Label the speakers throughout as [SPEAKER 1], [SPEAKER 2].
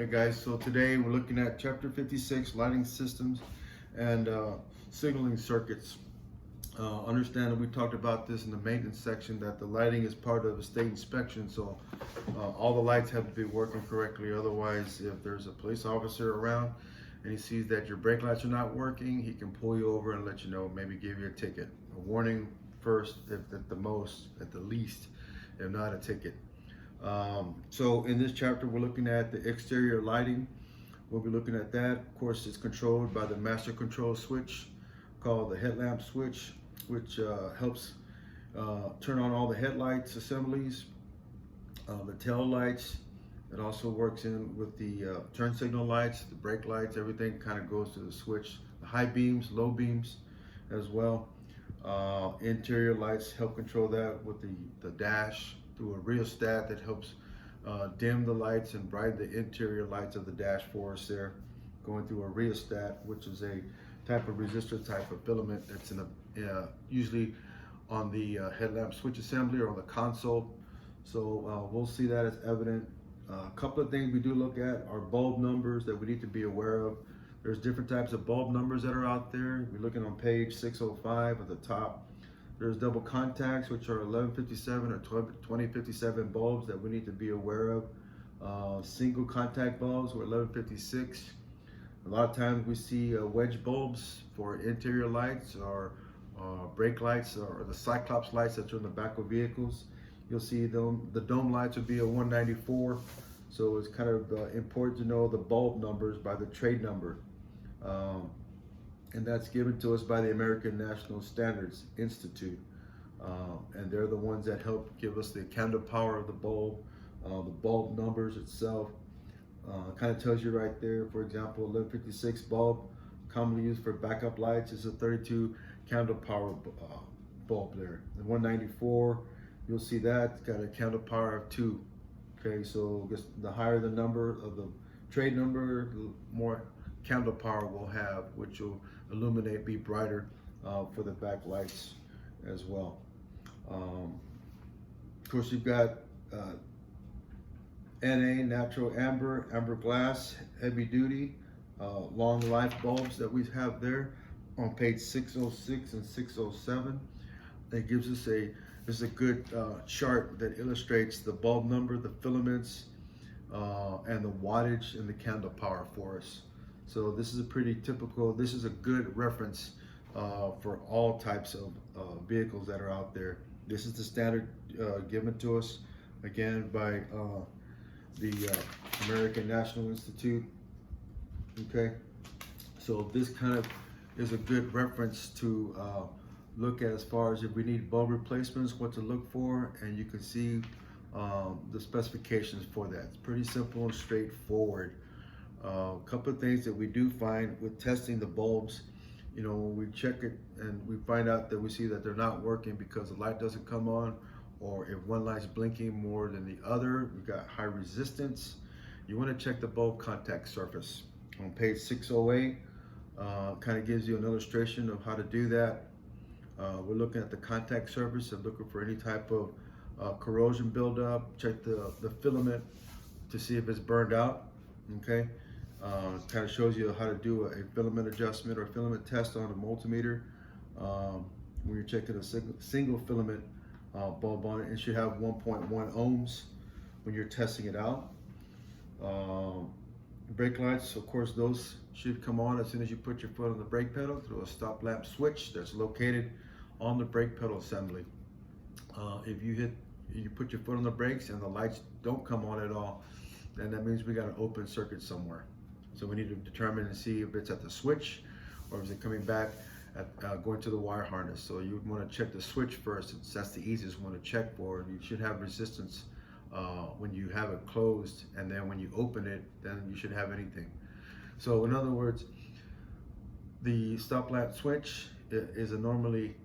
[SPEAKER 1] Hey guys, so today we're looking at chapter 56, lighting systems and signaling circuits. Understand that we talked about this in the maintenance section, that the lighting is part of a state inspection, so all the lights have to be working correctly. Otherwise, if there's a police officer around and he sees that your brake lights are not working, he can pull you over and let you know, maybe give you a ticket. A warning first, if at the least, if not a ticket. So in this chapter, we're looking at the exterior lighting. We'll be looking at that. Of course, it's controlled by the master control switch called the headlamp switch, which helps turn on all the headlights assemblies, the tail lights. It also works in with the turn signal lights, the brake lights, everything kind of goes to the switch. The high beams, low beams as well. Interior lights help control that with the dash, through a rheostat that helps dim the lights and brighten the interior lights of the dash for us there, going through a rheostat, which is a type of resistor type of filament that's in usually on the headlamp switch assembly or on the console. So we'll see that as evident. A couple of things we do look at are bulb numbers that we need to be aware of. There's different types of bulb numbers that are out there. We're looking on page 605 at the top. There's double contacts, which are 1157 or 2057 bulbs that we need to be aware of. Single contact bulbs were 1156. A lot of times we see wedge bulbs for interior lights or brake lights or the Cyclops lights that are in the back of vehicles. You'll see them. The dome lights would be a 194. So it's kind of important to know the bulb numbers by the trade number. And that's given to us by the American National Standards Institute. And they're the ones that help give us the candle power of the bulb numbers itself. Kind of tells you right there, for example, 1156 bulb, commonly used for backup lights, is a 32 candle power bulb there. The 194, you'll see that, it's got a candle power of 2. Okay, so the higher the number of the trade number, the more candle power we'll have, which will illuminate, be brighter for the back lights as well. Of course, you've got NA, natural amber, amber glass, heavy duty, long life bulbs that we have there on page 606 and 607. It gives us a good chart that illustrates the bulb number, the filaments, and the wattage and the candle power for us. So this is a pretty typical, this is a good reference for all types of vehicles that are out there. This is the standard given to us, again, by the American National Institute. Okay, so this kind of is a good reference to look at as far as if we need bulb replacements, what to look for, and you can see the specifications for that. It's pretty simple and straightforward. A couple of things that we do find with testing the bulbs, you know, when we check it and we find out that we see that they're not working because the light doesn't come on, or if one light's blinking more than the other, we've got high resistance. You want to check the bulb contact surface. On page 608, kind of gives you an illustration of how to do that. We're looking at the contact surface and looking for any type of corrosion buildup. Check the filament to see if it's burned out. Okay, kind of shows you how to do a filament adjustment or filament test on a multimeter. When you're checking a single filament bulb on it, it should have 1.1 ohms when you're testing it out. Brake lights, of course, those should come on as soon as you put your foot on the brake pedal through a stop lamp switch that's located on the brake pedal assembly. If you put your foot on the brakes and the lights don't come on at all, then that means we got an open circuit somewhere. So we need to determine and see if it's at the switch or is it coming back at going to the wire harness. So you want to check the switch first. That's the easiest one to check for. You should have resistance when you have it closed, and then when you open it, then you should have anything. So in other words, the stop lamp switch is a normally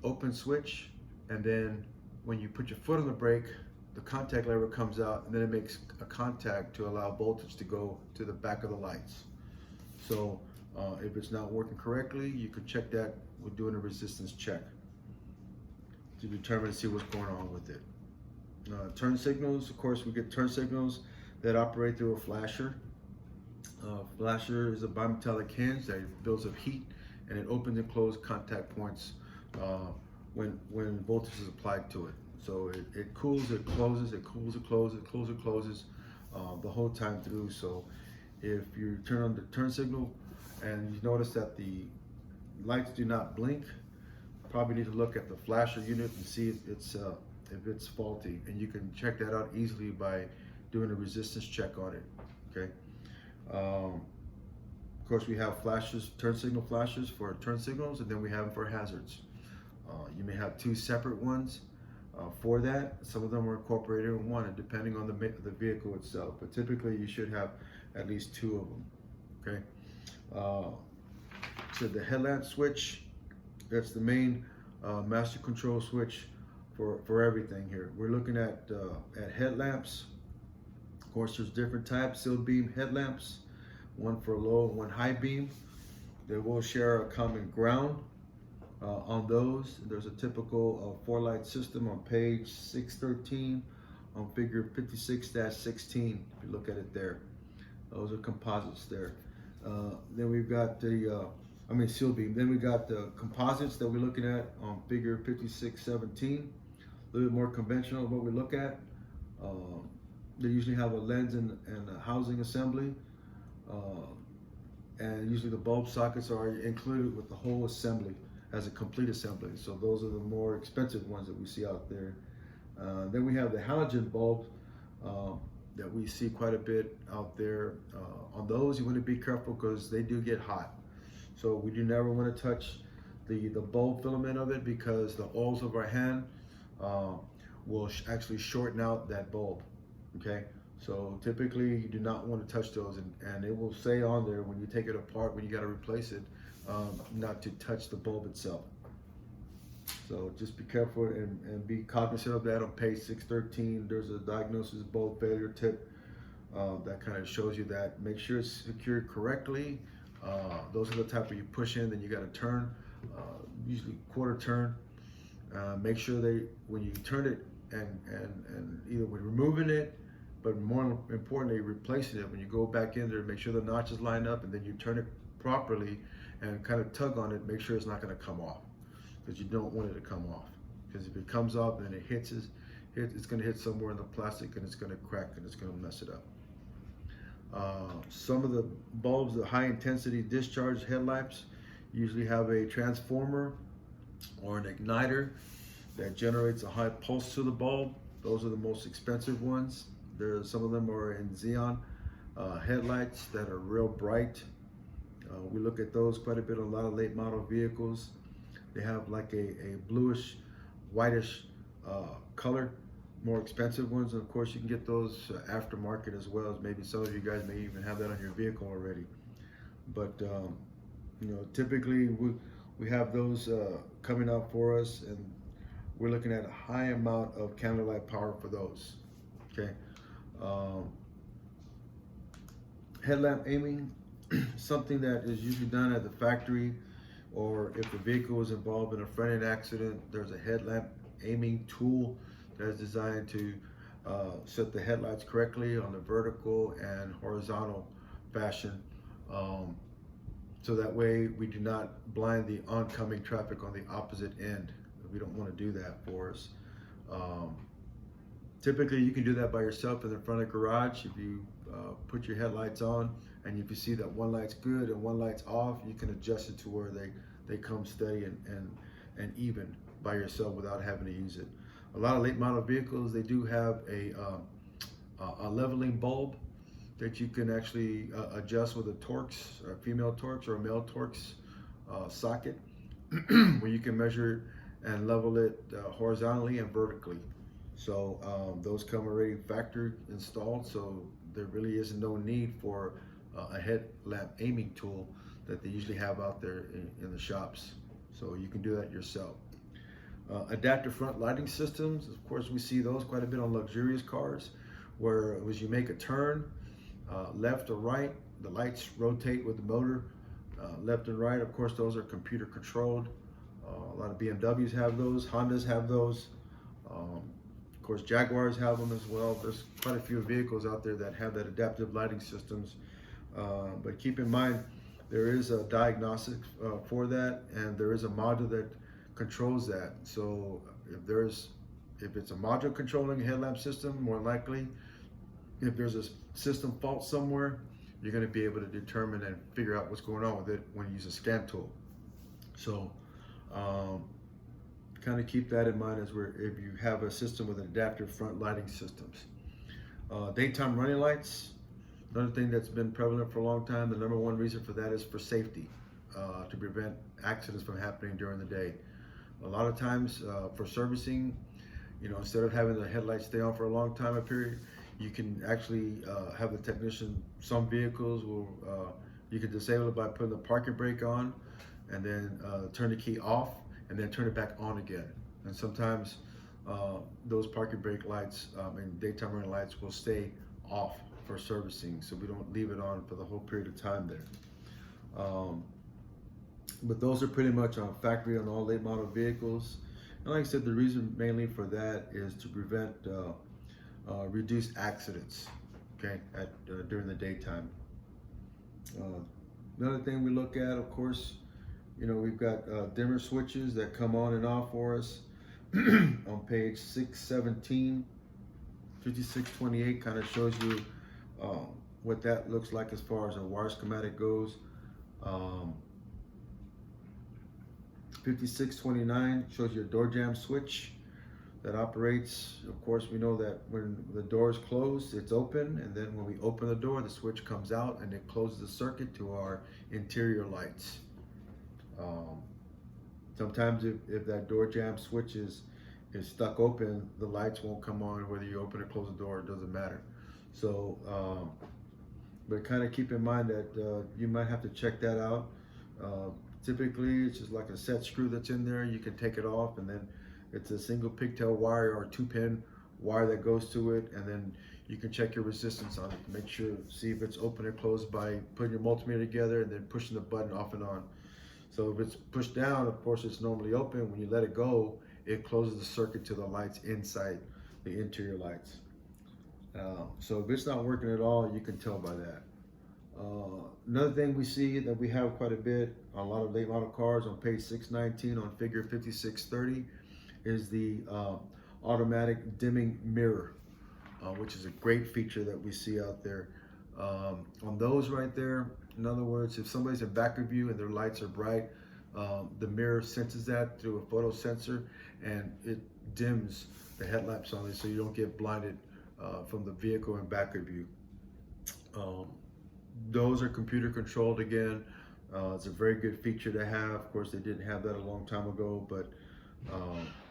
[SPEAKER 1] open switch, and then when you put your foot on the brake, the contact lever comes out, and then it makes a contact to allow voltage to go to the back of the lights. So if it's not working correctly, you can check that with doing a resistance check to determine and see what's going on with it. Turn signals, of course, we get turn signals that operate through a flasher. Flasher is a bimetallic hinge that builds up heat, and it opens and closes contact points when voltage is applied to it. So it cools, it closes, it cools, it closes, it cools, it closes the whole time through. So if you turn on the turn signal and you notice that the lights do not blink, probably need to look at the flasher unit and see if it's faulty, and you can check that out easily by doing a resistance check on it. Okay. Of course, we have flashes, turn signal flashes for turn signals, and then we have them for hazards. You may have two separate ones for that. Some of them are incorporated in one, and depending on the vehicle itself. But typically, you should have at least two of them. Okay. So the headlamp switch, that's the main master control switch for everything here. We're looking at headlamps. Of course, there's different types, sealed beam headlamps, one for low and one high beam. They will share a common ground on those. There's a typical 4-light system on page 613 on figure 56-16, if you look at it there. Those are composites there. Then we've got the, sealed beam. Then we got the composites that we're looking at on figure 5617. A little bit more conventional what we look at. They usually have a lens and a housing assembly. And usually the bulb sockets are included with the whole assembly as a complete assembly. So those are the more expensive ones that we see out there. Then we have the halogen bulb that we see quite a bit out there. On those, you want to be careful because they do get hot. So we do never want to touch the bulb filament of it, because the oils of our hand will actually shorten out that bulb. Okay, so typically you do not want to touch those, and it will say on there when you take it apart, when you got to replace it, not to touch the bulb itself. So just be careful and be cognizant of that. On page 613, there's a diagnosis bulb failure tip that kind of shows you that. Make sure it's secured correctly. Those are the type where you push in, then you got to turn, usually quarter turn. Make sure when you turn it and either with removing it, but more importantly, replacing it, when you go back in there, make sure the notches line up, and then you turn it properly and kind of tug on it, make sure it's not going to come off, because you don't want it to come off. Because if it comes off and it hits, it's going to hit somewhere in the plastic, and it's going to crack, and it's going to mess it up. Some of the bulbs, the high intensity discharge headlamps, usually have a transformer or an igniter that generates a high pulse to the bulb. Those are the most expensive ones. Some of them are in xenon headlights that are real bright. We look at those quite a bit on a lot of late model vehicles. They have like a bluish, whitish color, more expensive ones. And of course, you can get those aftermarket as well, as maybe some of you guys may even have that on your vehicle already. But typically we have those coming out for us, and we're looking at a high amount of candlelight power for those. Okay. Headlamp aiming, something that is usually done at the factory, or if the vehicle is involved in a front-end accident, there's a headlamp aiming tool that is designed to set the headlights correctly on the vertical and horizontal fashion, so that way we do not blind the oncoming traffic on the opposite end. We don't want to do that for us. Typically, you can do that by yourself in the front of the garage. If you put your headlights on, and if you see that one light's good and one light's off, you can adjust it to where they come steady and even by yourself without having to use it. A lot of late model vehicles, they do have a leveling bulb that you can actually adjust with a Torx, a female Torx or a male Torx socket, where you can measure and level it horizontally and vertically. So those come already factory installed, so there really is no need for a headlamp aiming tool that they usually have out there in the shops. So you can do that yourself. Adaptive front lighting systems, of course, we see those quite a bit on luxurious cars, where as you make a turn, left or right, the lights rotate with the motor, left and right. Of course, those are computer controlled. A lot of BMWs have those, Hondas have those. course, Jaguars have them as well. There's quite a few vehicles out there that have that adaptive lighting systems. But keep in mind, there is a diagnostic for that, and there is a module that controls that. So if it's a module controlling a headlamp system, more likely, if there's a system fault somewhere, you're going to be able to determine and figure out what's going on with it when you use a scan tool. So kind of keep that in mind if you have a system with adaptive front lighting systems. Daytime running lights, another thing that's been prevalent for a long time. The number one reason for that is for safety, to prevent accidents from happening during the day. A lot of times for servicing, instead of having the headlights stay on for a long time period, you can actually have the technician, some vehicles will, you can disable it by putting the parking brake on and then turn the key off and then turn it back on again. And sometimes those parking brake lights and daytime running lights will stay off for servicing, so we don't leave it on for the whole period of time there. But those are pretty much on factory on all late model vehicles. And like I said, the reason mainly for that is to prevent reduced accidents, okay, during the daytime. Another thing we look at, of course, we've got dimmer switches that come on and off for us. On page 617, 5628 kind of shows you what that looks like as far as a wire schematic goes. 5629 shows you a door jamb switch that operates. Of course, we know that when the door is closed, it's open, and then when we open the door, the switch comes out and it closes the circuit to our interior lights. Sometimes if that door jamb switch is stuck open, the lights won't come on whether you open or close the door, it doesn't matter. So, but kind of keep in mind that you might have to check that out. Typically, it's just like a set screw that's in there. You can take it off, and then it's a single pigtail wire or a 2-pin wire that goes to it, and then you can check your resistance on it. Make sure, see if it's open or closed by putting your multimeter together and then pushing the button off and on. So if it's pushed down, of course, it's normally open. When you let it go, it closes the circuit to the lights inside the interior lights. So if it's not working at all, you can tell by that. Another thing we see that we have quite a bit on a lot of late model cars on page 619 on figure 5630 is the automatic dimming mirror, which is a great feature that we see out there. On those right there, in other words, if somebody's in back of you and their lights are bright, the mirror senses that through a photo sensor, and it dims the headlamps on it so you don't get blinded from the vehicle in back of you. Those are computer controlled again. It's a very good feature to have. Of course, they didn't have that a long time ago, but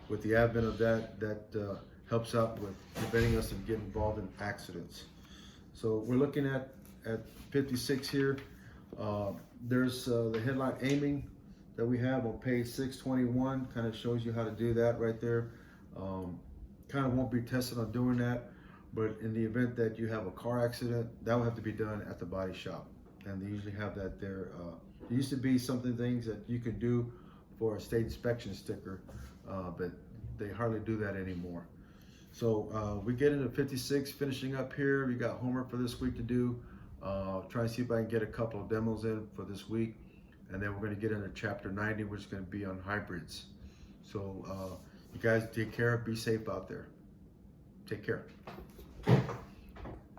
[SPEAKER 1] with the advent of that helps out with preventing us from getting involved in accidents. So we're looking at 56 here. There's the headlight aiming that we have on page 621, kind of shows you how to do that right there. Kind of won't be tested on doing that, but in the event that you have a car accident, that will have to be done at the body shop, and they usually have that there. There used to be things that you could do for a state inspection sticker, but they hardly do that anymore. So we get into 56, finishing up here. We got homework for this week to do. Try and see if I can get a couple of demos in for this week, and then we're going to get into chapter 90, which is going to be on hybrids. So you guys take care, be safe out there. Take care.